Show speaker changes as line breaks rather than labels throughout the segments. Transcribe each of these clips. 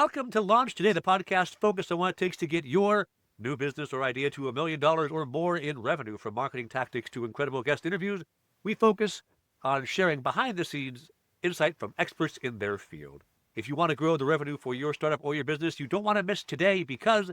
Welcome to Launch Today, the podcast focused on what it takes to get your new business or idea to $1 million or more in revenue. From marketing tactics to incredible guest interviews, we focus on sharing behind-the-scenes insight from experts in their field. If you want to grow the revenue for your startup or your business, you don't want to miss today, because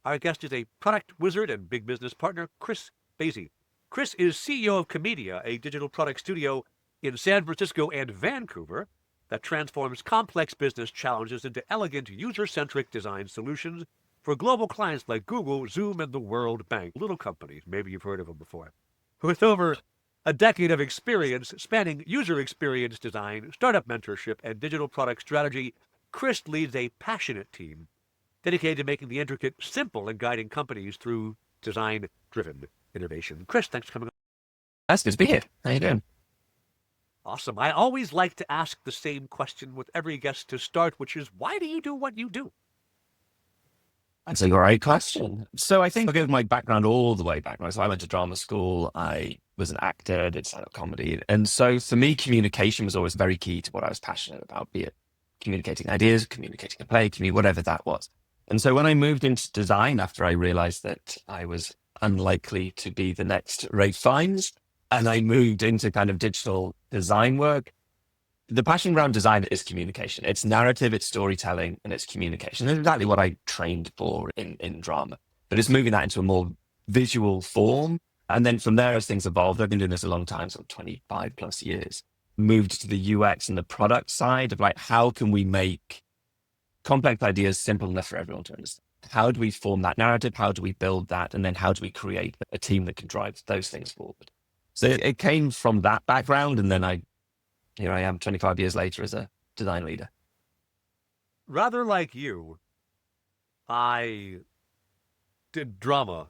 our guest is a product wizard and big business partner, Chris Basey. Chris is CEO of Comedia, a digital product studio in San Francisco and Vancouver that transforms complex business challenges into elegant, user-centric design solutions for global clients like Google, Zoom, and the World Bank. Little companies, maybe you've heard of them before. With over a decade of experience spanning user experience design, startup mentorship, and digital product strategy, Chris leads a passionate team dedicated to making the intricate simple and guiding companies through design-driven innovation. Chris, thanks for coming on.
That's good to be here. How you doing?
Awesome. I always like to ask the same question with every guest to start, which is, why do you do what you do?
That's a great question. So I think I'll give my background all the way back. So I went to drama school. I was an actor, did stand-up comedy. And so for me, communication was always very key to what I was passionate about, be it communicating ideas, communicating a play, whatever that was. And so when I moved into design, after I realized that I was unlikely to be the next Ralph Fiennes, and I moved into kind of digital design work, the passion around design is communication. It's narrative, it's storytelling, and it's communication. It's exactly what I trained for in drama. But it's moving that into a more visual form. And then from there, as things evolved, I've been doing this a long time, so 25 plus years, moved to the UX and the product side of like, how can we make complex ideas simple enough for everyone to understand? How do we form that narrative? How do we build that? And then how do we create a team that can drive those things forward? So it came from that background, and then here I am 25 years later as a design leader.
Rather like you, I did drama.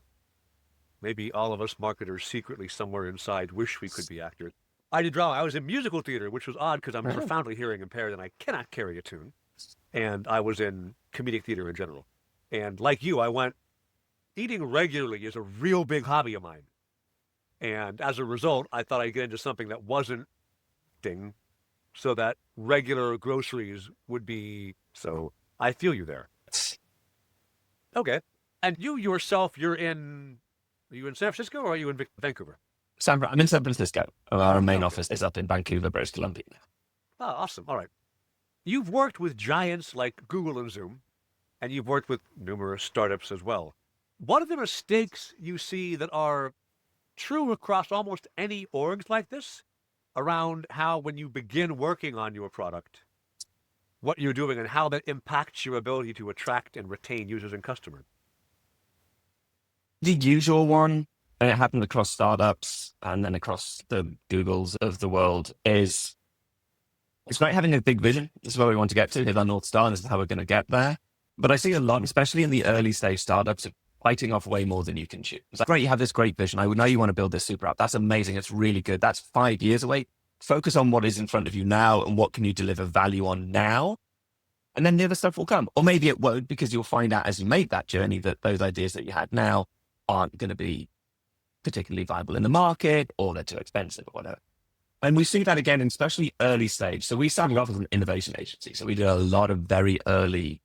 Maybe all of us marketers secretly somewhere inside wish we could be actors. I did drama. I was in musical theater, which was odd because I'm profoundly hearing impaired and I cannot carry a tune. And I was in comedic theater in general. And like you, I went, eating regularly is a real big hobby of mine. And as a result, I thought I'd get into something that wasn't ding, so that regular groceries would be. So I feel you there. Okay. And you yourself, are you in San Francisco or are you in Vancouver?
I'm in San Francisco. Our main office is up in Vancouver, British Columbia.
Oh, awesome. All right. You've worked with giants like Google and Zoom, and you've worked with numerous startups as well. What are the mistakes you see that are true across almost any orgs like this around how, when you begin working on your product, what you're doing and how that impacts your ability to attract and retain users and customers?
The usual one, and it happened across startups and then across the Googles of the world, is it's great having a big vision. This is where we want to get to, hit our North Star, and this is how we're going to get there. But I see a lot, especially in the early stage startups, of biting off way more than you can chew. It's like, great, you have this great vision. I know you want to build this super app. That's amazing. It's really good. That's 5 years away. Focus on what is in front of you now and what can you deliver value on now. And then the other stuff will come. Or maybe it won't, because you'll find out as you make that journey that those ideas that you had now aren't going to be particularly viable in the market, or they're too expensive or whatever. And we see that again, especially early stage. So we started off as an innovation agency. So we did a lot of very early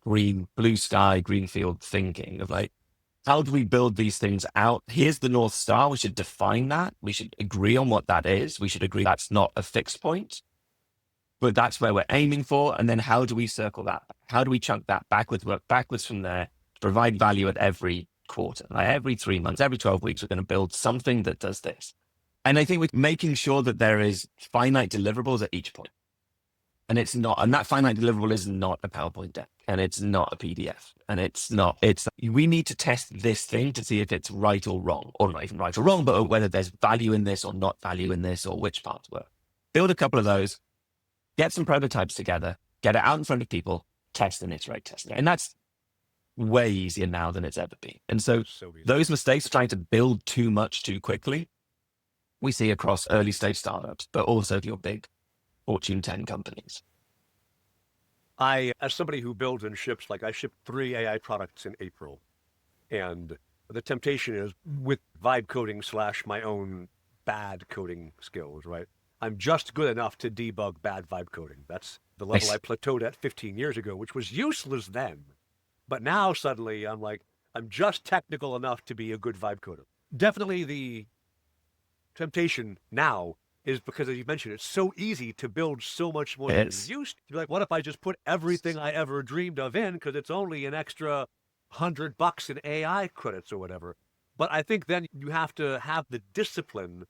blue sky, greenfield thinking of like, how do we build these things out? Here's the North Star. We should define that. We should agree on what that is. We should agree that's not a fixed point, but that's where we're aiming for. And then how do we circle that? How do we chunk that backwards, work backwards from there, provide value at every quarter, like every 3 months, every 12 weeks, we're going to build something that does this. And I think we're making sure that there is finite deliverables at each point. And that finite deliverable is not a PowerPoint deck, and it's not a PDF, and we need to test this thing to see if it's right or wrong, or not even right or wrong, but whether there's value in this or not value in this, or which parts work. Build a couple of those, get some prototypes together, get it out in front of people, test and iterate, test it. And that's way easier now than it's ever been. And so those mistakes of trying to build too much too quickly, we see across early stage startups, but also your big Fortune 10 companies.
As somebody who builds and ships, like I shipped 3 AI products in April, and the temptation is with vibe coding / my own bad coding skills, right? I'm just good enough to debug bad vibe coding. That's the level
Nice.
I plateaued at 15 years ago, which was useless then. But now suddenly I'm like, I'm just technical enough to be a good vibe coder. Definitely the temptation now is because, as you mentioned, it's so easy to build so much more than you
It's
used to. Be like, what if I just put everything I ever dreamed of in because it's only an extra $100 in AI credits or whatever. But I think then you have to have the discipline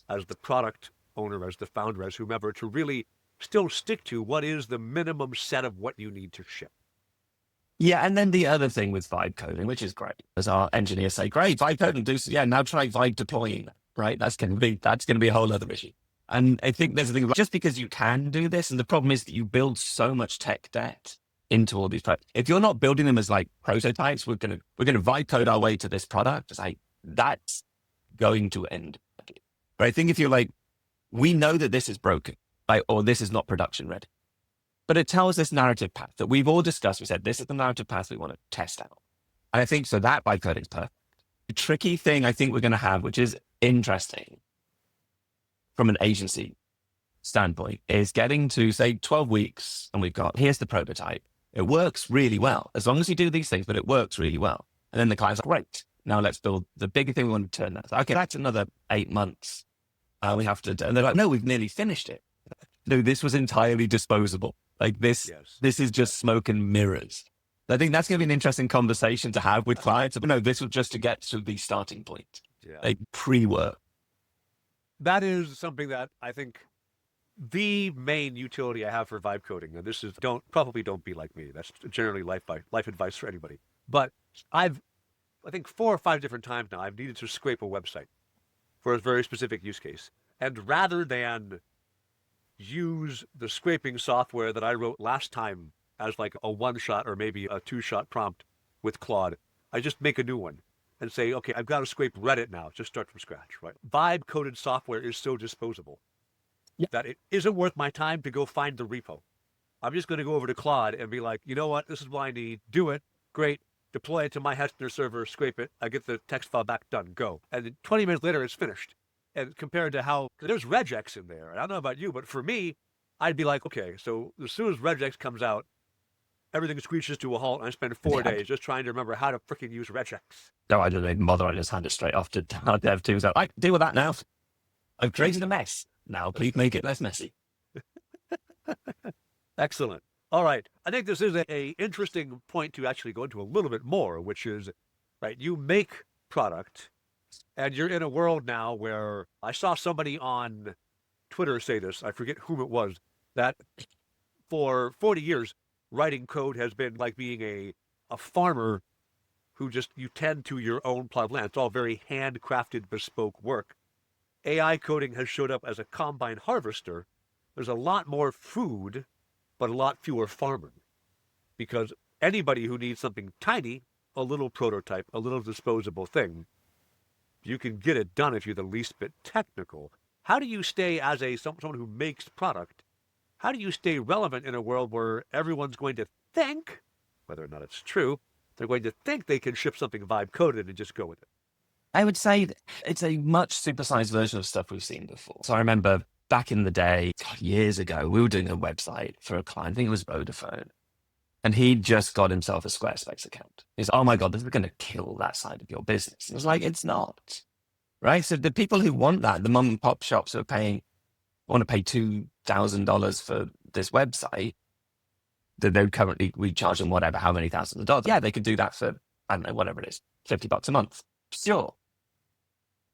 as the product owner, as the founder, as whomever, to really still stick to what is the minimum set of what you need to ship.
Yeah, and then the other thing with vibe coding, which is great, as our engineers say, great, vibe coding, now try vibe deploying, right? That's going to be a whole other issue. And I think there's a thing, just because you can do this, and the problem is that you build so much tech debt into all these products. If you're not building them as like prototypes, we're gonna vibe code our way to this product. It's like that's going to end. But I think if you're like, we know that this is broken, like, or this is not production ready. But it tells this narrative path that we've all discussed. We said, this is the narrative path we want to test out. And I think so that vibe coding is perfect. The tricky thing I think we're going to have, which is interesting from an agency standpoint, is getting to say 12 weeks and we've got, here's the prototype. It works really well. As long as you do these things, but it works really well. And then the client's like, great. Now let's build the bigger thing we want to turn that. Okay, that's another 8 months. We have to, and they're like, no, we've nearly finished it. No, this was entirely disposable. Like this,
Yes.
this is just smoke and mirrors. I think that's going to be an interesting conversation to have with clients. But no, this was just to get to the starting point,
Yeah.
like pre-work.
That is something that I think the main utility I have for vibe coding, and this is probably don't be like me. That's generally life advice for anybody. But I think 4 or 5 different times now I've needed to scrape a website for a very specific use case. And rather than use the scraping software that I wrote last time as like a 1-shot or maybe a 2-shot prompt with Claude, I just make a new one and say, okay, I've got to scrape Reddit now. Just start from scratch, right? Vibe coded software is so disposable that it isn't worth my time to go find the repo. I'm just going to go over to Claude and be like, you know what? This is what I need. Do it. Great. Deploy it to my Hetzner server, scrape it. I get the text file back, done, go. And then 20 minutes later, it's finished. And compared to how there's regex in there. And I don't know about you, but for me, I'd be like, okay, so as soon as regex comes out, everything screeches to a halt. And I spend 4 days just trying to remember how to freaking use regex.
No, I don't even bother. I just hand it straight off to our dev team. So I can deal with that now. I've created a mess. Now please make it less messy.
Excellent. All right. I think this is a interesting point to actually go into a little bit more, which is, right, you make product and you're in a world now where I saw somebody on Twitter say this, I forget whom it was, that for 40 years, writing code has been like being a farmer who just, you tend to your own plot of land. It's all very handcrafted, bespoke work. AI coding has showed up as a combine harvester. There's a lot more food, but a lot fewer farmers. Because anybody who needs something tiny, a little prototype, a little disposable thing, you can get it done if you're the least bit technical. How do you stay as someone who makes product? How do you stay relevant in a world where everyone's going to think, whether or not it's true, they're going to think they can ship something vibe coded and just go with it?
I would say it's a much supersized version of stuff we've seen before. So I remember back in the day, years ago, we were doing a website for a client. I think it was Vodafone. And he just got himself a Squarespace account. He's, oh my God, this is going to kill that side of your business. And it was like, it's not. Right? So the people who want that, the mom and pop shops who are want to pay $2,000 for this website, that we charge them whatever, how many thousands of dollars. Yeah, they could do that for, I don't know, whatever it is, $50 a month. Sure.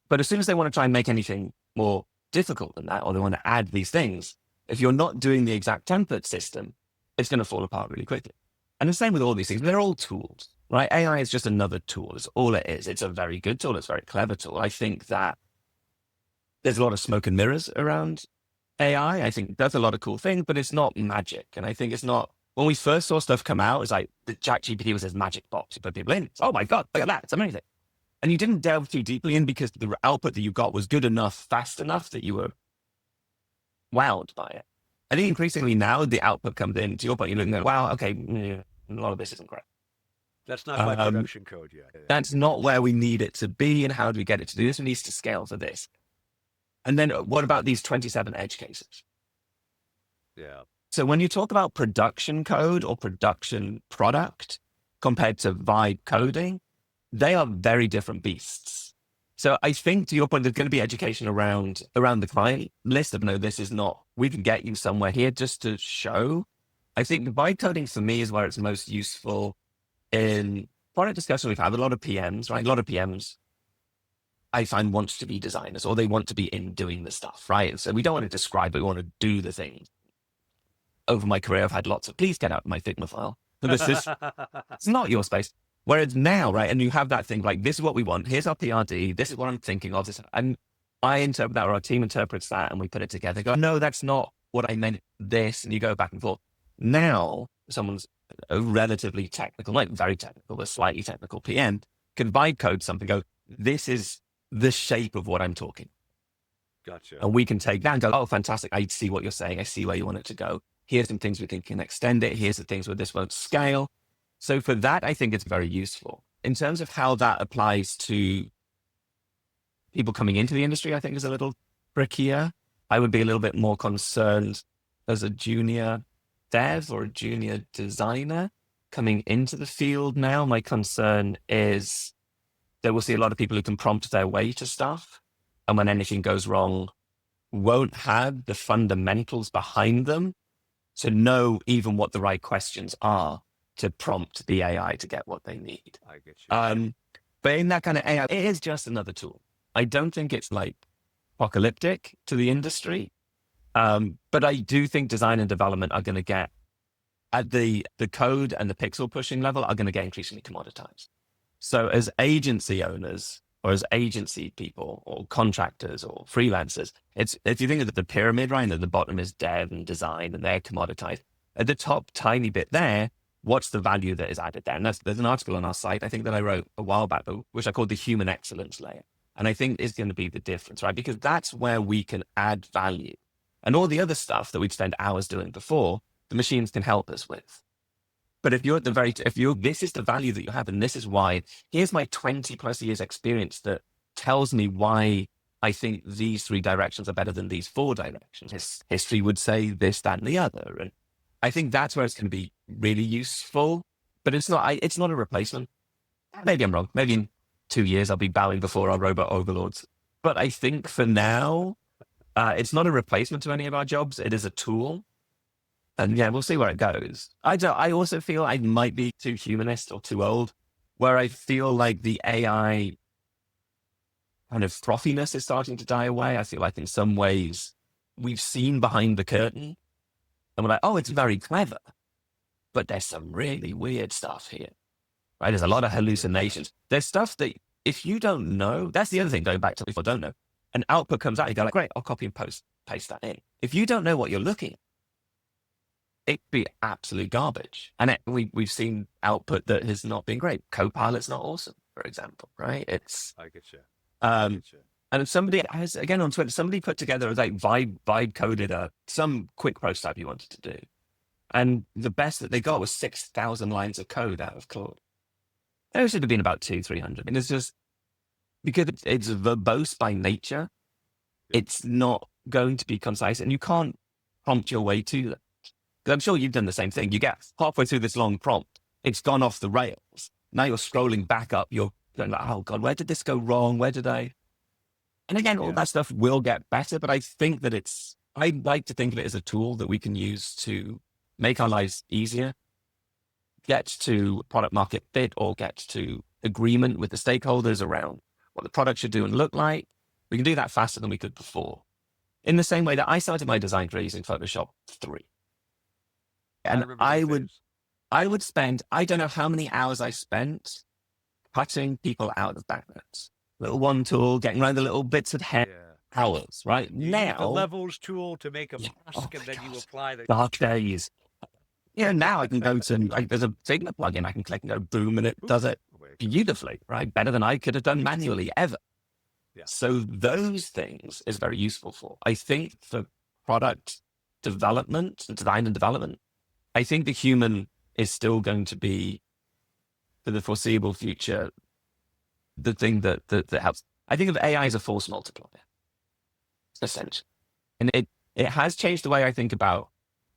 But as soon as they want to try and make anything more difficult than that, or they want to add these things, if you're not doing the exact template system, it's going to fall apart really quickly. And the same with all these things. They're all tools, right? AI is just another tool. It's all it is. It's a very good tool. It's a very clever tool. I think that there's a lot of smoke and mirrors around AI. I think it does a lot of cool things, but it's not magic. And I think it's not, when we first saw stuff come out, it's like the ChatGPT was this magic box. You put people in, oh my God, look at that. It's amazing. And you didn't delve too deeply in because the output that you got was good enough, fast enough that you were wowed by it. I think increasingly now the output comes in, to your point, you're looking at, wow, okay, a lot of this isn't great.
That's not my production code yet.
That's not where we need it to be. And how do we get it to do this? It needs to scale for this. And then what about these 27 edge cases?
Yeah.
So when you talk about production code or production product compared to vibe coding, they are very different beasts. So I think, to your point, there's going to be education around the client list of, no, this is not, we can get you somewhere here just to show. I think the vibe coding for me is where it's most useful in product discussion. We've had a lot of PMs, right? A lot of PMs I find wants to be designers, or they want to be in doing the stuff, right? So we don't want to describe it, we want to do the thing. Over my career, I've had lots of, please get out my Figma file. This is, it's not your space. Whereas now, right, and you have that thing like, this is what we want, here's our PRD, this is what I'm thinking of, this, and I interpret that, or our team interprets that, and we put it together, go, no, that's not what I meant, this, and you go back and forth. Now, someone's a relatively technical, not very technical, but slightly technical PM can vibe code something, go, this is the shape of what I'm talking.
Gotcha.
And we can take that and go, oh, fantastic, I see what you're saying, I see where you want it to go. Here's some things we think can extend it. Here's the things where this won't scale. So for that, I think it's very useful. In terms of how that applies to people coming into the industry, I think is a little trickier. I would be a little bit more concerned as a junior dev or a junior designer coming into the field now. My concern is that we'll see a lot of people who can prompt their way to stuff. And when anything goes wrong, won't have the fundamentals behind them to know even what the right questions are to prompt the AI to get what they need.
I get you.
But in that kind of AI, it is just another tool. I don't think it's like apocalyptic to the industry. But I do think design and development are going to get, at the code and the pixel pushing level, are going to get increasingly commoditized. So as agency owners, or as agency people, or contractors, or freelancers, if you think of the pyramid, right, at the bottom is dev and design, and they're commoditized. At the top tiny bit there, what's the value that is added there? And there's an article on our site, I think, that I wrote a while back, which I called the human excellence layer. And I think is going to be the difference, right? Because that's where we can add value. And all the other stuff that we'd spend hours doing before, the machines can help us with. But if you're at this is the value that you have, and this is why, here's my 20 plus years experience that tells me why I think these 3 directions are better than these 4 directions. History would say this, that, and the other. And I think that's where it's going to be really useful, but it's not a replacement. Maybe I'm wrong. Maybe in 2 years, I'll be bowing before our robot overlords. But I think for now, it's not a replacement to any of our jobs. It is a tool. And yeah, we'll see where it goes. I also feel I might be too humanist or too old, where I feel like the AI kind of frothiness is starting to die away. I feel like in some ways we've seen behind the curtain and we're like, oh, it's very clever, but there's some really weird stuff here, right? There's a lot of hallucinations. There's stuff that if you don't know, that's the other thing, going back to people don't know, an output comes out, you go like, great, I'll copy and paste that in. If you don't know what you're looking at, it'd be absolute garbage. And we've seen output that has not been great. Copilot's not awesome, for example, right?
I get you.
And if somebody has, again on Twitter, somebody put together like vibe coded some quick prototype you wanted to do. And the best that they got was 6,000 lines of code out of Claude. There should have been about 200-300. And it's just, because it's verbose by nature, it's not going to be concise, and you can't prompt your way to that. Because I'm sure you've done the same thing. You get halfway through this long prompt, it's gone off the rails. Now you're scrolling back up, you're going like, oh God, where did this go wrong? Where did I? And again, all that stuff will get better, but I think that I like to think of it as a tool that we can use to make our lives easier, get to product market fit, or get to agreement with the stakeholders around what the product should do and look like. We can do that faster than we could before. In the same way that I started my design career using Photoshop 3. And I would spend, I don't know how many hours I spent cutting people out of backgrounds. Little one tool, getting around the little bits of hair, hours, right?
You
Now,
use the levels tool to make a mask, and then you apply the
dark days. Yeah, now I can go to, there's a Figma plugin, I can click and go boom, and it does it beautifully, right? Better than I could have done manually ever.
Yeah.
So those things is very useful for. I think for product development, design and development, I think the human is still going to be, for the foreseeable future, the thing that helps. I think of AI as a force multiplier, essentially. And it has changed the way I think about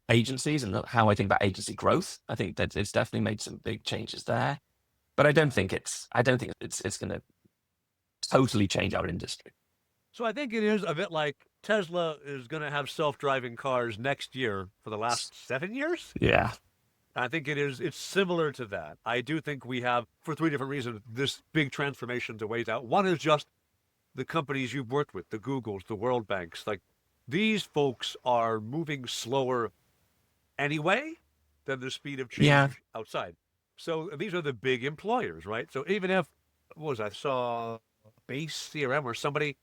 agencies and how I think about agency growth. I think that it's definitely made some big changes there, but I don't think it's going to totally change our industry.
So I think it is a bit like Tesla is going to have self-driving cars next year for the last 7 years.
Yeah.
I think it's similar to that. I do think we have, for three different reasons, this big transformation to ways out. One is just the companies you've worked with, the Googles, the World Banks. Like, these folks are moving slower anyway than the speed of change outside. So these are the big employers, right? So even if, I saw Base CRM or somebody,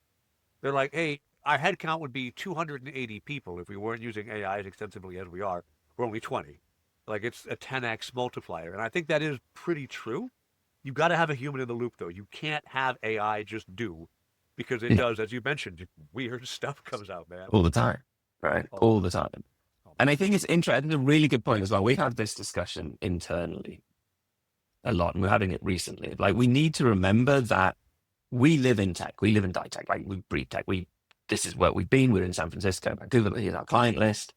they're like, hey, our headcount would be 280 people if we weren't using AI as extensively as we are. We're only 20. Like, it's a 10x multiplier. And I think that is pretty true. You've got to have a human in the loop, though. You can't have AI just do, because it does, as you mentioned, weird stuff comes out, man.
All the time, right? All the time. And I think it's interesting. A really good point as well. We have this discussion internally a lot, and we're having it recently. Like, we need to remember that we live in tech. We live and die tech. Like, we breathe tech. This is where we've been. We're in San Francisco, Vancouver. Here's our client list.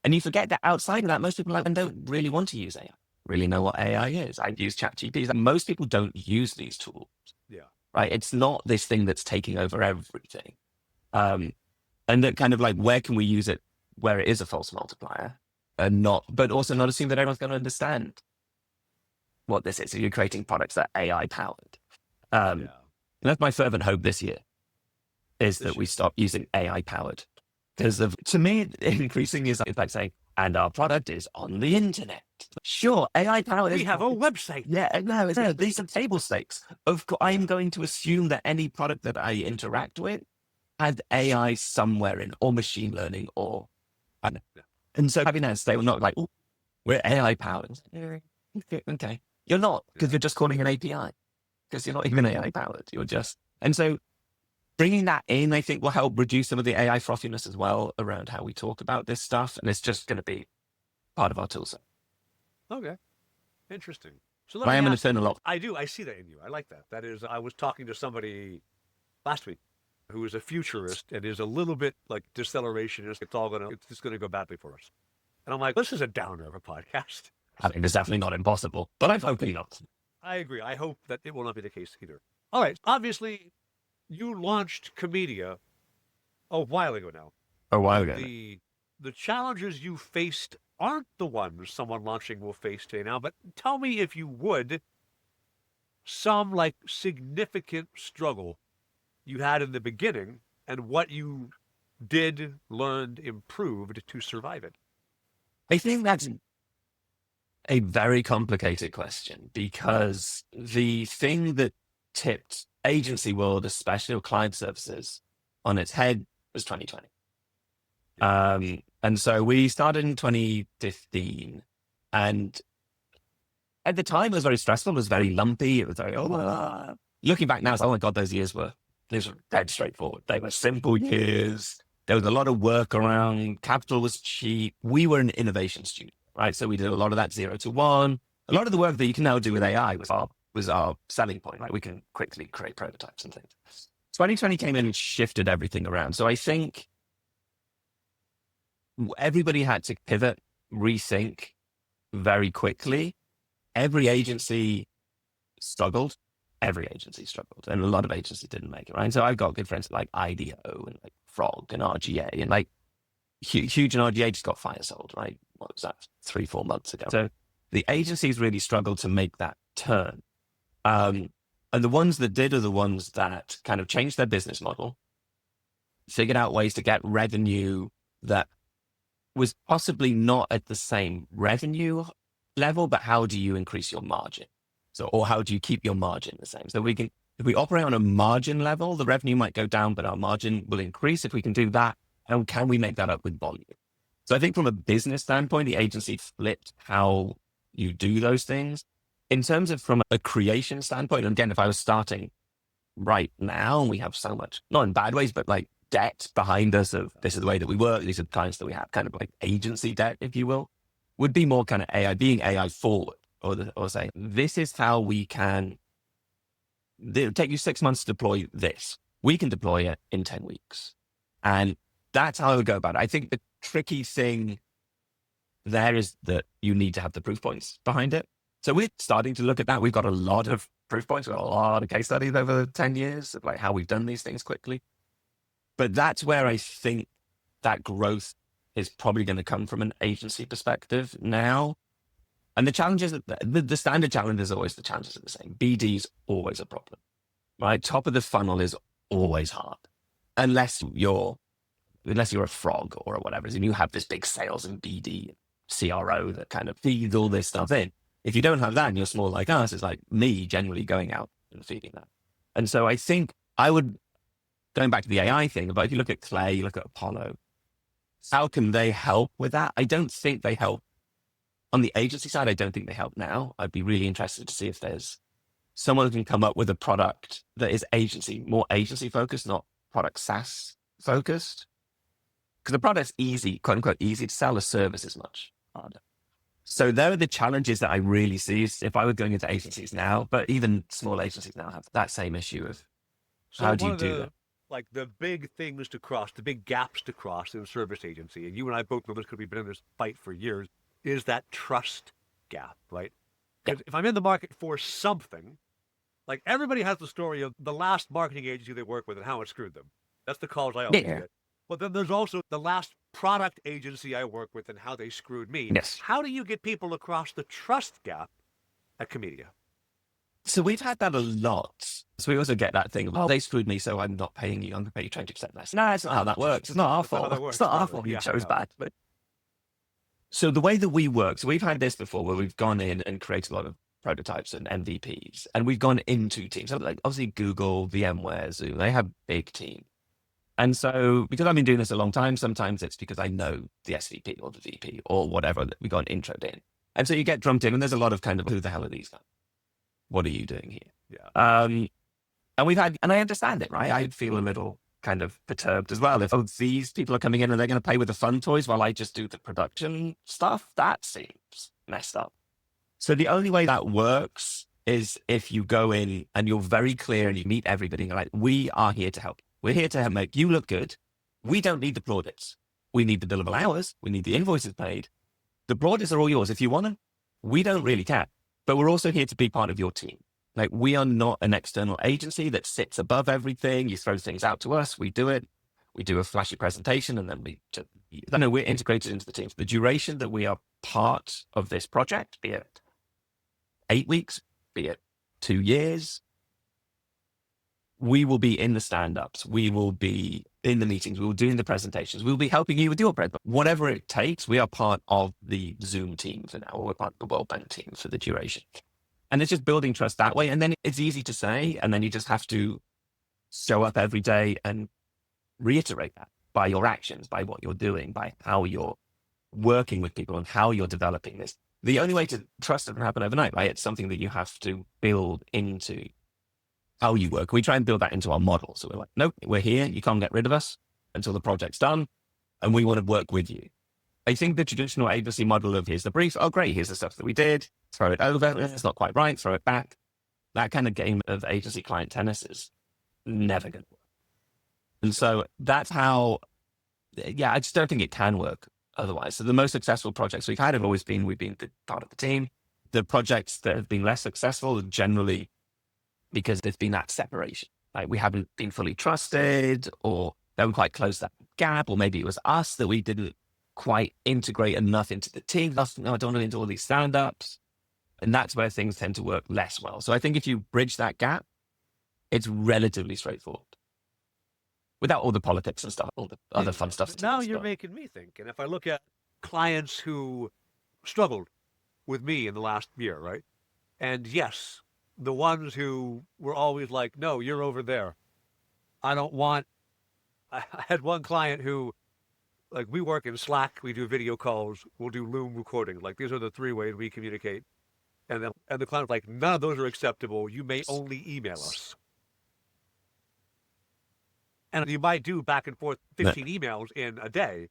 And you forget that outside of that, most people don't really want to use AI, really know what AI is. I use ChatGPT. Most people don't use these tools.
Yeah.
Right. It's not this thing that's taking over everything. And that kind of like, where can we use it where it is a false multiplier, but also not assume that everyone's going to understand what this is. So you're creating products that are AI powered. And that's my fervent hope this year, is that we stop using AI powered. Because to me, increasingly it's like saying, and our product is on the internet. Sure, AI powered.
We have a website.
Yeah, no, these are table stakes. Of course, I'm going to assume that any product that I interact with has AI somewhere in, or machine learning, or and so having that stay, we're not like, oh, we're AI powered. Okay, you're not, because you're just calling an API, because you're not even AI powered. You're just, and so bringing that in, I think, will help reduce some of the AI frothiness as well around how we talk about this stuff, and it's just going to be part of our toolset.
Okay, interesting. So
I am going to turn a lot.
I do. I see that in you. I like that. That is, I was talking to somebody last week who is a futurist and is a little bit like decelerationist. It's just going to go badly for us. And I'm like, this is a downer of a podcast.
I think it's definitely not impossible, but I'm hoping not.
I agree. I hope that it will not be the case either. All right. Obviously, you launched Comedia a while ago now.
A while ago.
The challenges you faced aren't the ones someone launching will face today now, but tell me, if you would, some like significant struggle you had in the beginning and what you did, learned, improved to survive it.
I think that's a very complicated question, because the thing that tipped agency world, especially with client services, on its head was 2020. And so we started in 2015, and at the time it was very stressful. It was very lumpy. It was very, looking back now, it's, oh my God, those were dead straightforward. They were simple years. There was a lot of work around. Capital was cheap. We were an innovation studio, right? So we did a lot of that 0 to 1. A lot of the work that you can now do with AI was our selling point, right? We can quickly create prototypes and things. 2020 came in and shifted everything around. So I think everybody had to pivot, rethink very quickly. Every agency struggled. And a lot of agencies didn't make it, right? So I've got good friends like IDEO and like Frog and RGA, and like Huge and RGA just got fire sold, right? What was that, 3-4 months ago? So the agencies really struggled to make that turn. And the ones that did are the ones that kind of changed their business model, figured out ways to get revenue that was possibly not at the same revenue level, but how do you increase your margin? So, or how do you keep your margin the same? So if we operate on a margin level, the revenue might go down, but our margin will increase if we can do that. And can we make that up with volume? So I think from a business standpoint, the agency flipped how you do those things. In terms of from a creation standpoint, and again, if I was starting right now, and we have so much, not in bad ways, but like debt behind us of this is the way that we work, these are the clients that we have, kind of like agency debt, if you will, would be more kind of AI, being AI forward, or saying, this is how we can, it'll take you 6 months to deploy this. We can deploy it in 10 weeks. And that's how I would go about it. I think the tricky thing there is that you need to have the proof points behind it. So we're starting to look at that. We've got a lot of proof points. We've got a lot of case studies over 10 years of like how we've done these things quickly. But that's where I think that growth is probably going to come from an agency perspective now. And the challenges, the standard challenge is always the challenges are the same. BD is always a problem, right? Top of the funnel is always hard, unless you're a frog or whatever, and you have this big sales and BD CRO that kind of feeds all this stuff in. If you don't have that and you're small like us, it's like me generally going out and feeding that. And so I think going back to the AI thing, but if you look at Clay, you look at Apollo, how can they help with that? I don't think they help. On the agency side, I don't think they help now. I'd be really interested to see if there's someone who can come up with a product that is more agency focused, not product SaaS focused. Because the product's easy, quote unquote, easy to sell. The service is much harder. So there are the challenges that I really see if I were going into agencies now, but even small agencies now have that same issue of how do you do that?
Like the big things to cross, the big gaps to cross in a service agency, and you and I both know this because we've been in this fight for years, is that trust gap, right? Because if I'm in the market for something, like everybody has the story of the last marketing agency they work with and how it screwed them. That's the calls I always get. But then there's also the last product agency I work with and how they screwed me.
Yes.
How do you get people across the trust gap at Comedia?
So we've had that a lot. So we also get that thing of, they screwed me, so I'm not paying you. I'm going to pay you 20% less. No, it's not how that works. It's not our fault. It's not our fault you chose bad. But so the way that we work, so we've had this before where we've gone in and created a lot of prototypes and MVPs, and we've gone into teams. So like obviously Google, VMware, Zoom, they have big teams. And so because I've been doing this a long time, sometimes it's because I know the SVP or the VP or whatever that we got introed in. And so you get drummed in and there's a lot of kind of, who the hell are these guys? What are you doing here?
Yeah.
And I understand it, right? I feel a little kind of perturbed as well. If these people are coming in and they're going to play with the fun toys while I just do the production stuff, that seems messed up. So the only way that works is if you go in and you're very clear and you meet everybody and you're like, we are here to help. We're here to make you look good. We don't need the plaudits. We need the billable hours. We need the invoices paid. The plaudits are all yours. If you want them, we don't really care. But we're also here to be part of your team. Like, we are not an external agency that sits above everything. You throw things out to us. We do it. We do a flashy presentation and then we're integrated into the team. For the duration that we are part of this project, be it 8 weeks, be it 2 years, we will be in the stand-ups. We will be in the meetings. We will be doing the presentations. We will be helping you with your bread. But whatever it takes, we are part of the Zoom team for now. We're part of the World Bank team for the duration. And it's just building trust that way. And then it's easy to say, and then you just have to show up every day and reiterate that by your actions, by what you're doing, by how you're working with people and how you're developing this. The only way to trust doesn't happen overnight, right? It's something that you have to build into how you work. We try and build that into our model. So we're like, nope, we're here. You can't get rid of us until the project's done. And we want to work with you. I think the traditional agency model of here's the brief. Oh, great. Here's the stuff that we did. Throw it over. It's not quite right. Throw it back. That kind of game of agency client tennis is never going to work. And so that's how, I just don't think it can work otherwise. So the most successful projects we've had have always been, we've been part of the team. The projects that have been less successful are generally because there's been that separation. Like, we haven't been fully trusted, or they haven't quite closed that gap, or maybe it was us that we didn't quite integrate enough into the team. I don't want to into all these stand-ups. And that's where things tend to work less well. So I think if you bridge that gap, it's relatively straightforward. Without all the politics and stuff, all the other fun stuff.
Now you're making me think. And if I look at clients who struggled with me in the last year, right? And yes, the ones who were always like, no, you're over there. I had one client who, like, we work in Slack, we do video calls, we'll do Loom recording. Like, these are the 3 ways we communicate. And the client was like, none of those are acceptable. You may only email us. And you might do back and forth 15 emails in a day,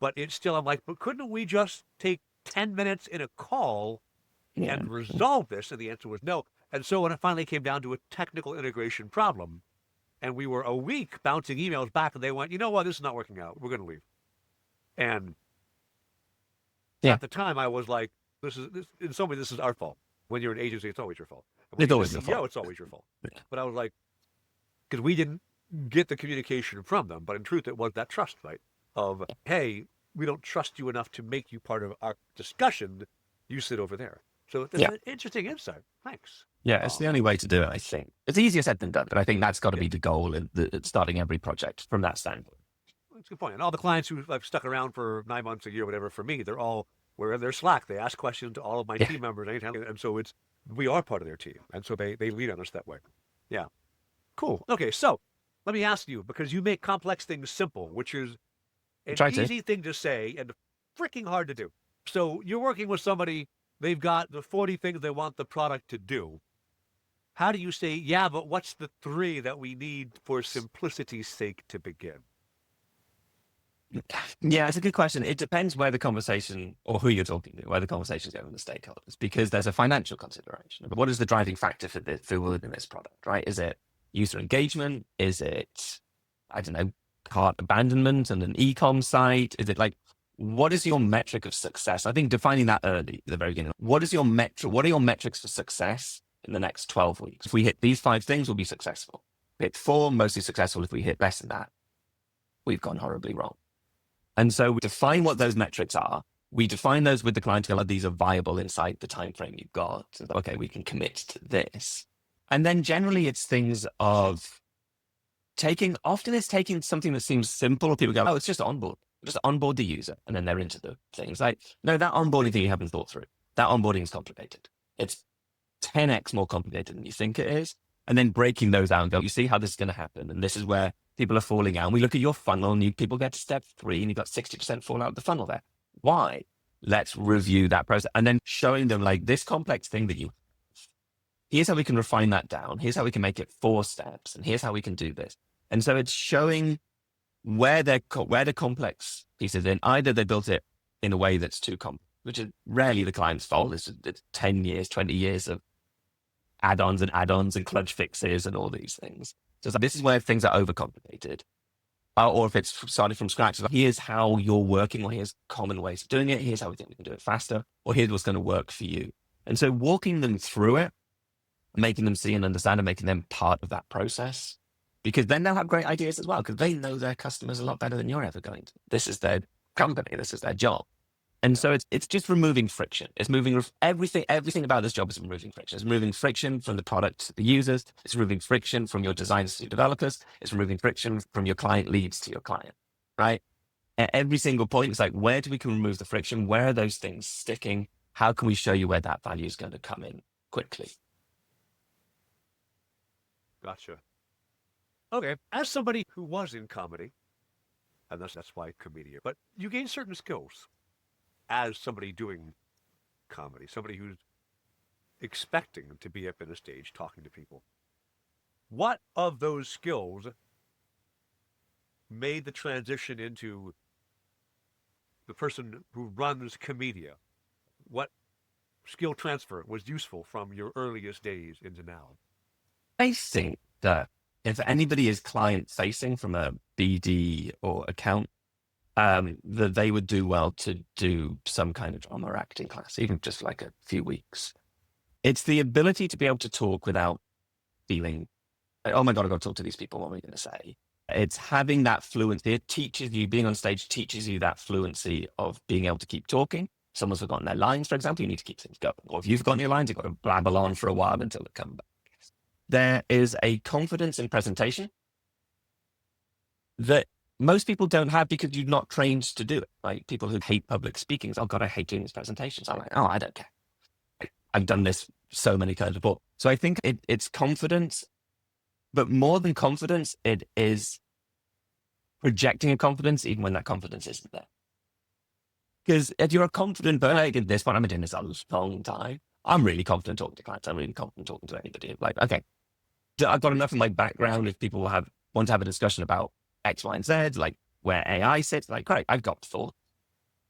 but it's still, I'm like, but couldn't we just take 10 minutes in a call and resolve this? And the answer was no. And so when it finally came down to a technical integration problem, and we were a week bouncing emails back, and they went, you know what, this is not working out. We're going to leave. And
Yeah.
At the time, I was like, in some way, this is our fault. When you're an agency, it's always your fault. And when
It's
you're
always
the
your
CEO,
fault.
it's always your fault.
Yeah.
But I was like, because we didn't get the communication from them. But in truth, it was that trust, right? Of, hey, we don't trust you enough to make you part of our discussion. You sit over there. So that's
Yeah.
an interesting insight. Thanks.
Yeah, it's the only way to do it, I think. It's easier said than done, but I think that's got to
Yeah.
be the goal in starting every project from that standpoint.
That's a good point. And all the clients who I've stuck around for 9 months, a year, whatever, for me, they're all where they're Slack. They ask questions to all of my
Yeah.
team members anytime, and so we are part of their team, and so they lead on us that way. Yeah, cool. Okay, so let me ask you, because you make complex things simple, which is an
Try to.
easy thing to say and freaking hard to do. So you're working with somebody, they've got the 40 things they want the product to do. How do you say, yeah, but what's the 3 that we need for simplicity's sake to begin?
Yeah, it's a good question. It depends where the conversation or who you're talking to, where the conversation's going with the stakeholders, because there's a financial consideration. But what is the driving factor for building this product, right? Is it user engagement? Is it, I don't know, cart abandonment and an e-com site? Is it like, what is your metric of success? I think defining that early at the very beginning. What is your metric? What are your metrics for success in the next 12 weeks? If we hit these 5 things, we'll be successful. If we hit 4, mostly successful. If we hit less than that, we've gone horribly wrong. And so we define what those metrics are. We define those with the client to go, these are viable inside the time frame you've got. So, okay, we can commit to this. And then generally it's things of often it's taking something that seems simple. People go, oh, it's just onboard. Just onboard the user. And then they're into the things. Like, no, that onboarding thing you haven't thought through. That onboarding is complicated. It's 10x more complicated than you think it is. And then breaking those out and go, you see how this is going to happen. And this is where people are falling out. And we look at your funnel and people get to step 3 and you've got 60% fall out of the funnel there. Why? Let's review that process. And then showing them like this complex thing that here's how we can refine that down. Here's how we can make it 4 steps. And here's how we can do this. And so it's showing where the complex pieces in. Either they built it in a way that's too complex, which is rarely the client's fault. It's 10 years, 20 years of add-ons and clutch fixes and all these things. So it's like, this is where things are overcomplicated. Or if it's started from scratch, it's like, here's how you're working, or here's common ways of doing it. Here's how we think we can do it faster, or here's what's going to work for you. And so walking them through it, making them see and understand and making them part of that process, because then they'll have great ideas as well, because they know their customers a lot better than you're ever going to. This is their company. This is their job. And so it's just removing friction. It's moving everything about this job is removing friction. It's removing friction from the product to the users. It's removing friction from your designers to your developers. It's removing friction from your client leads to your client, right? At every single point, it's like, where do we can remove the friction? Where are those things sticking? How can we show you where that value is going to come in quickly?
Gotcha. Okay. As somebody who was in comedy, and that's why comedian, but you gain certain skills as somebody doing comedy, somebody who's expecting to be up in a stage talking to people. What of those skills made the transition into the person who runs Comedia? What skill transfer was useful from your earliest days into now?
I think that if anybody is client facing from a BD or account, that they would do well to do some kind of drama or acting class, even just like a few weeks. It's the ability to be able to talk without feeling, like, oh my God, I've got to talk to these people. What am I going to say? It's having that fluency. It teaches you, being on stage teaches you that fluency of being able to keep talking. Someone's forgotten their lines, for example, you need to keep things going. Or if you've forgotten your lines, you've got to blabber on for a while until they come back. There is a confidence in presentation that most people don't have because you're not trained to do it. Like people who hate public speaking, oh God, I hate doing these presentations. I'm like, oh, I don't care. I've done this so many times before. So I think it's confidence, but more than confidence, it is projecting a confidence even when that confidence isn't there. Because if you're a confident person, like at this point, I've been doing this a long time. I'm really confident talking to clients. I'm really confident talking to anybody. Like, okay, I've got enough in my background. If people want to have a discussion about X, Y, and Z, like where AI sits, like, great, I've got thought.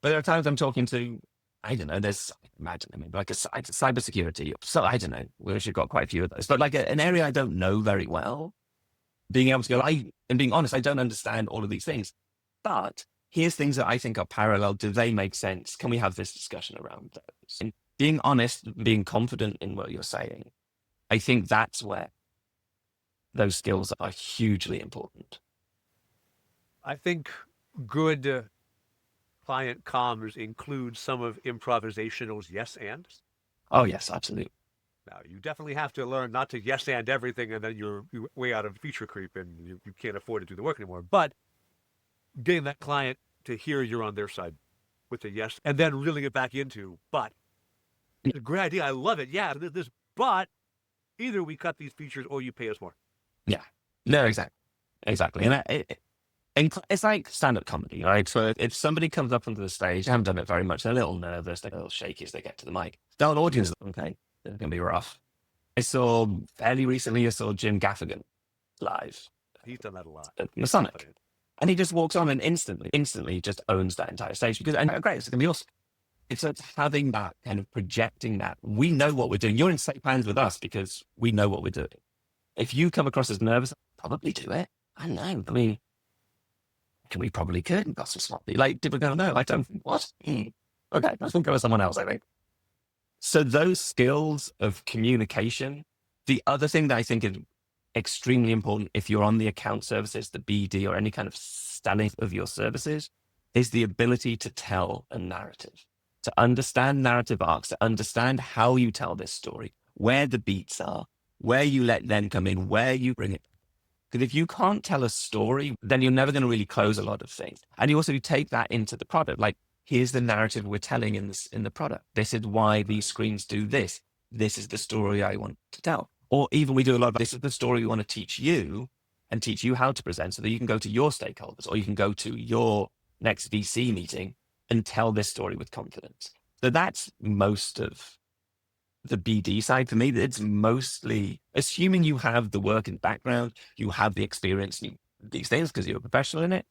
But there are times I'm talking to, I don't know, there's, imagine, I mean, like a cybersecurity. So I don't know, we actually got quite a few of those, but like an area I don't know very well, being able to go, and being honest, I don't understand all of these things, but here's things that I think are parallel. Do they make sense? Can we have this discussion around those? And being honest, being confident in what you're saying, I think that's where those skills are hugely important.
I think good client comms includes some of improvisational's yes ands.
Oh, yes, absolutely.
Now, you definitely have to learn not to yes and everything and then you're way out of feature creep and you can't afford to do the work anymore. But getting that client to hear you're on their side with a yes and then reeling it back into, but it's a great idea. I love it. Yeah, but either we cut these features or you pay us more.
Yeah. No, exactly. And it's like stand-up comedy, right? So if somebody comes up onto the stage, I haven't done it very much, they're a little nervous, they're a little shaky as they get to the mic. Tell an audience, okay, it's going to be rough. Fairly recently, I saw Jim Gaffigan live.
He's done that a lot.
At Masonic. And he just walks on and instantly just owns that entire stage because, and great, it's going to be awesome. It's having that kind of projecting that we know what we're doing. You're in safe hands with us because we know what we're doing. If you come across as nervous, probably do it. I don't know. I mean, we probably could. We've got some smart people. Like, did we go? No, I don't. What? Okay, let's go with someone else, I think. So those skills of communication, the other thing that I think is extremely important if you're on the account services, the BD or any kind of standing of your services, is the ability to tell a narrative, to understand narrative arcs, to understand how you tell this story, where the beats are, where you let them come in, where you bring it. Because if you can't tell a story, then you're never going to really close a lot of things. And you also take that into the product. Like, here's the narrative we're telling in the product. This is why these screens do this. This is the story I want to tell. Or even we do a lot of, this is the story we want to teach you and teach you how to present so that you can go to your stakeholders or you can go to your next VC meeting and tell this story with confidence. So that's most of the BD side for me. It's mostly assuming you have the work and background, you have the experience in these things because you're a professional in it.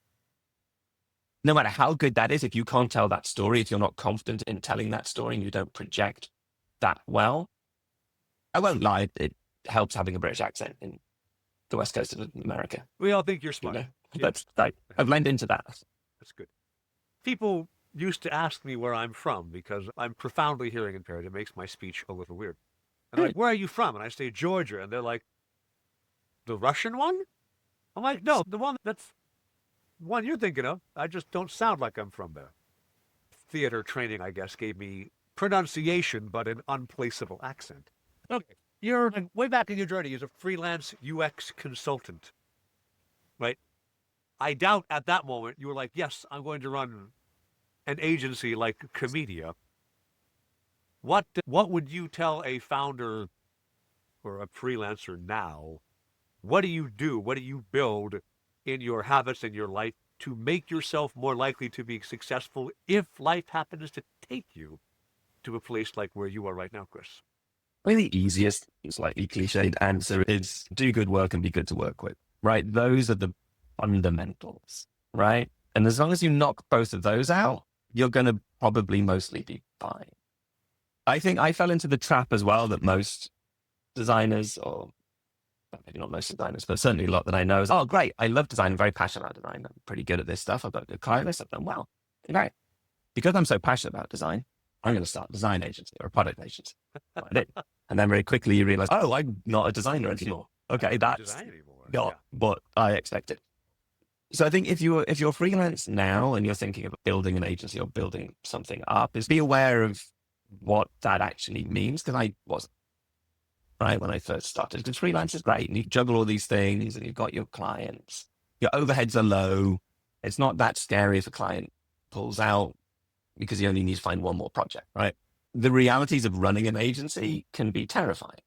No matter how good that is, if you can't tell that story, if you're not confident in telling that story and you don't project that well, I won't lie, it helps having a British accent in the West Coast of America.
We all think you're smart.
You know? But I've blended into that.
That's good. People used to ask me where I'm from because I'm profoundly hearing impaired. It makes my speech a little weird. And they're like, where are you from? And I say, Georgia. And they're like, the Russian one? I'm like, no, the one you're thinking of. I just don't sound like I'm from there. Theater training, I guess, gave me pronunciation, but an unplaceable accent. Okay. You're way back in your journey as a freelance UX consultant, right? I doubt at that moment you were like, yes, I'm going to run an agency like Comedia. What would you tell a founder or a freelancer now? What do you do? What do you build in your habits in your life to make yourself more likely to be successful if life happens to take you to a place like where you are right now, Chris?
I think the easiest, slightly cliched answer is do good work and be good to work with, right? Those are the fundamentals, right? And as long as you knock both of those out, you're going to probably mostly be fine. I think I fell into the trap as well that most designers, or maybe not most designers, but certainly a lot that I know is, oh, great, I love design. I'm very passionate about design. I'm pretty good at this stuff. I've got a good client list. I've done well. Right. Because I'm so passionate about design, I'm going to start a design agency or a product agency. And then very quickly you realize, oh, I'm not a designer anymore. Okay, that's not what I expected. So I think if you're freelance now and you're thinking of building an agency or building something up, is be aware of what that actually means. Because I wasn't, right, when I first started. Because freelance is great and you juggle all these things and you've got your clients. Your overheads are low. It's not that scary if a client pulls out because you only need to find one more project, right? The realities of running an agency can be terrifying,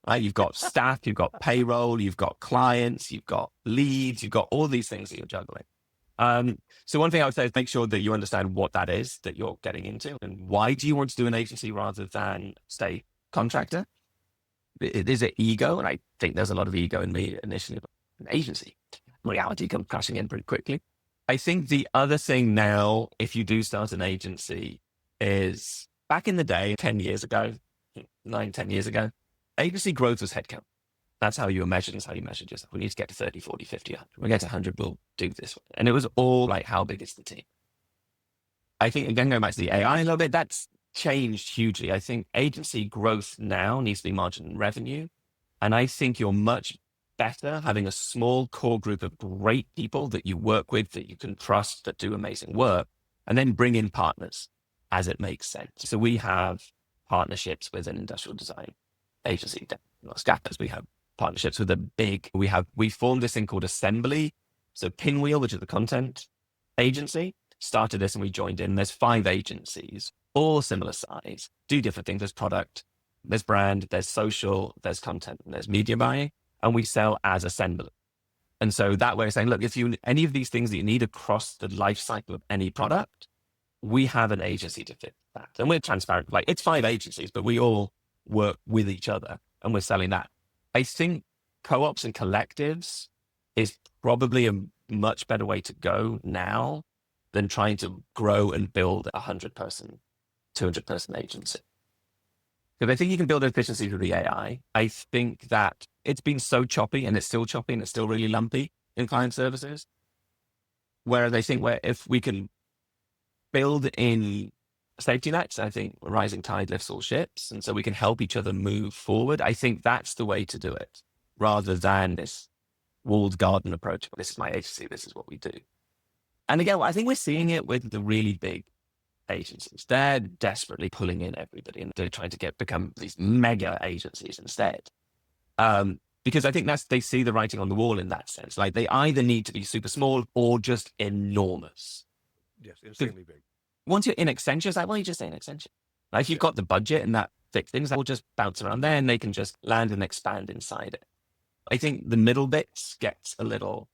right? You've got staff, you've got payroll, you've got clients, you've got leads, you've got all these things that you're juggling. So one thing I would say is make sure that you understand what that is that you're getting into and why do you want to do an agency rather than, say, contractor? Is it ego? And I think there's a lot of ego in me initially. An agency, reality comes crashing in pretty quickly. I think the other thing now, if you do start an agency, is back in the day, 10 years ago, 10 years ago, agency growth was headcount. That's how you were measured. That's how you measured yourself. We need to get to 30, 40, 50, 100. When we get to 100, we'll do this. And it was all like, how big is the team? I think, again, going back to the AI a little bit, that's changed hugely. I think agency growth now needs to be margin and revenue. And I think you're much better having a small core group of great people that you work with, that you can trust, that do amazing work, and then bring in partners as it makes sense. So we have partnerships with an industrial design agency, Scappers. We have partnerships with we formed this thing called Assembly. So Pinwheel, which is the content agency, started this and we joined in. There's 5 agencies, all similar size, do different things. There's product, there's brand, there's social, there's content, and there's media buying, and we sell as Assembly. And so that way of saying, look, if you any of these things that you need across the life cycle of any product, we have an agency to fit that. And we're transparent. Like, it's 5 agencies, but we all work with each other and we're selling that. I think co-ops and collectives is probably a much better way to go now than trying to grow and build a 100-person, 200-person agency. Because I think you can build efficiency through the AI. I think that it's been so choppy, and it's still choppy, and it's still really lumpy in client services. Whereas I think if we can build in safety nets, I think rising tide lifts all ships. And so we can help each other move forward. I think that's the way to do it, rather than this walled garden approach. This is my agency. This is what we do. And again, I think we're seeing it with the really big agencies. They're desperately pulling in everybody, and they're trying to become these mega agencies instead. Because I think they see the writing on the wall in that sense. Like, they either need to be super small or just enormous.
Yes, insanely big.
Once you're in Accenture, it's like, well, you just say in Accenture. Like, if you've got the budget and that fixed things, that will just bounce around there and they can just land and expand inside it. I think the middle bits gets a little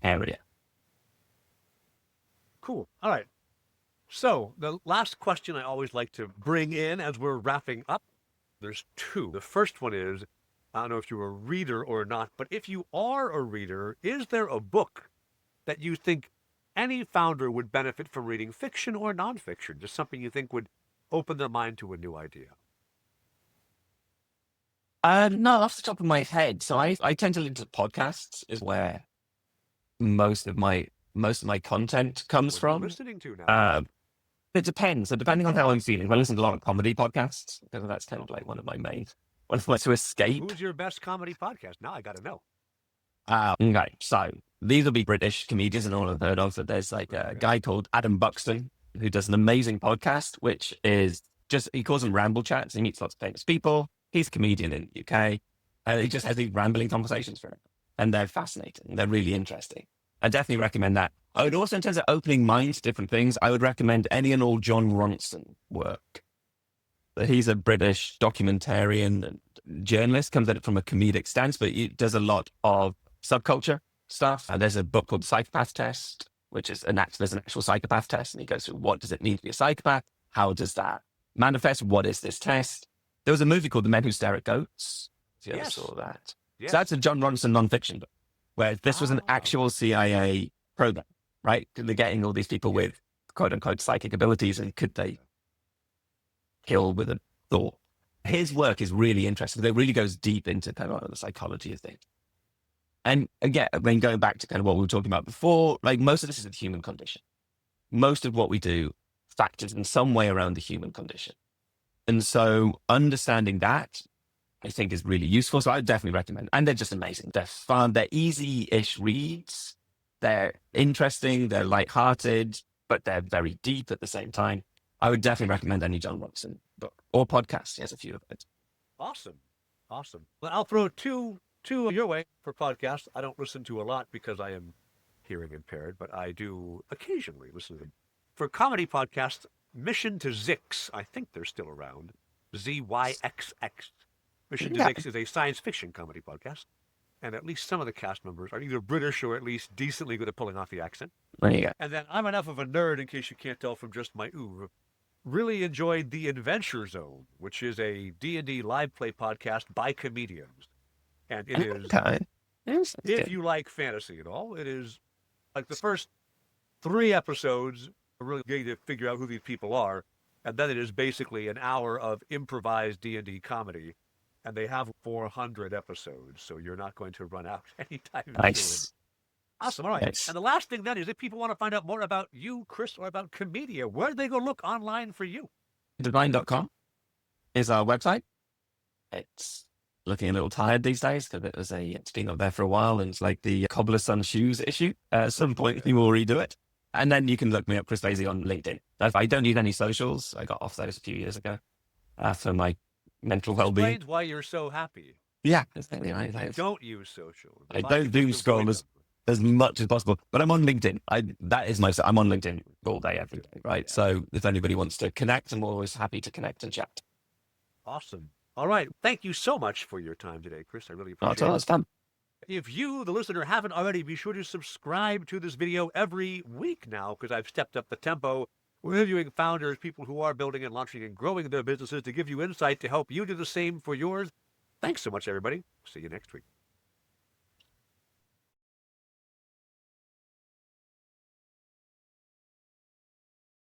hairier.
Cool. All right. So the last question I always like to bring in as we're wrapping up, there's 2. The first one is, I don't know if you're a reader or not, but if you are a reader, is there a book that you think any founder would benefit from reading, fiction or nonfiction? Just something you think would open their mind to a new idea?
No, off the top of my head. So I tend to listen to podcasts is where most of my content comes
What are you
from.
listening to now?
It depends. So depending on how I'm feeling, I listen to a lot of comedy podcasts because that's kind of like one of my to escape.
Who's your best comedy podcast? Now I got to know.
Okay, so these will be British comedians and all I've heard of. But there's like a guy called Adam Buxton who does an amazing podcast, which is he calls them ramble chats. He meets lots of famous people. He's a comedian in the UK. And he just has these rambling conversations for him. And they're fascinating. They're really interesting. I definitely recommend that. I would also, in terms of opening minds to different things, I would recommend any and all John Ronson work. He's a British documentarian and journalist, comes at it from a comedic stance, but he does a lot of subculture stuff. And there's a book called Psychopath Test, which is there's an actual psychopath test. And he goes through, what does it mean to be a psychopath? How does that manifest? What is this test? There was a movie called The Men Who Stare at Goats. If you ever saw that. Yes. So that's a John Ronson nonfiction book, where this was an actual CIA program, right? They're getting all these people with quote unquote psychic abilities, and could they kill with a thought? His work is really interesting. It really goes deep into kind of the psychology of things. And again, when going back to kind of what we were talking about before, like, most of this is the human condition. Most of what we do factors in some way around the human condition. And so understanding that, I think, is really useful. So I would definitely recommend. And they're just amazing. They're fun. They're easy-ish reads. They're interesting. They're lighthearted, but they're very deep at the same time. I would definitely recommend any John Ronson book or podcast. He has a few of it.
Awesome. Well, I'll throw two your way for podcasts. I don't listen to a lot because I am hearing impaired, but I do occasionally listen to them. For comedy podcasts, Mission to Zix, I think they're still around. ZYXX. Mission to Zix is a science fiction comedy podcast. And at least some of the cast members are either British or at least decently good at pulling off the accent.
There you go.
And then I'm enough of a nerd, in case you can't tell from just my oeuvre. Really enjoyed The Adventure Zone, which is a D&D live play podcast by comedians. And it is, if you like fantasy at all, it is like the first 3 episodes are really getting to figure out who these people are. And then it is basically an hour of improvised D&D comedy. And they have 400 episodes, so you're not going to run out anytime soon. Awesome. All right.
Yes.
And the last thing then is if people want to find out more about you, Chris, or about Comedia, where do they go look online for you?
Divine.com is our website. It's looking a little tired these days because it's been up there for a while and it's like the cobbler's son shoes issue. At some point, we will redo it. And then you can look me up, Chris Basey, on LinkedIn. I don't need any socials. I got off those a few years ago for my mental well-being.
Explains why you're so happy.
Yeah, exactly right.
Don't use social.
I don't doom scroll as much as possible, but I'm on LinkedIn. I'm on LinkedIn all day, every day, right? Yeah. So if anybody wants to connect, I'm always happy to connect and chat.
Awesome. All right. Thank you so much for your time today, Chris. I really appreciate it.
It's fun.
If you, the listener, haven't already, be sure to subscribe to this video every week now because I've stepped up the tempo. We're interviewing founders, people who are building and launching and growing their businesses to give you insight to help you do the same for yours. Thanks so much, everybody. See you next week.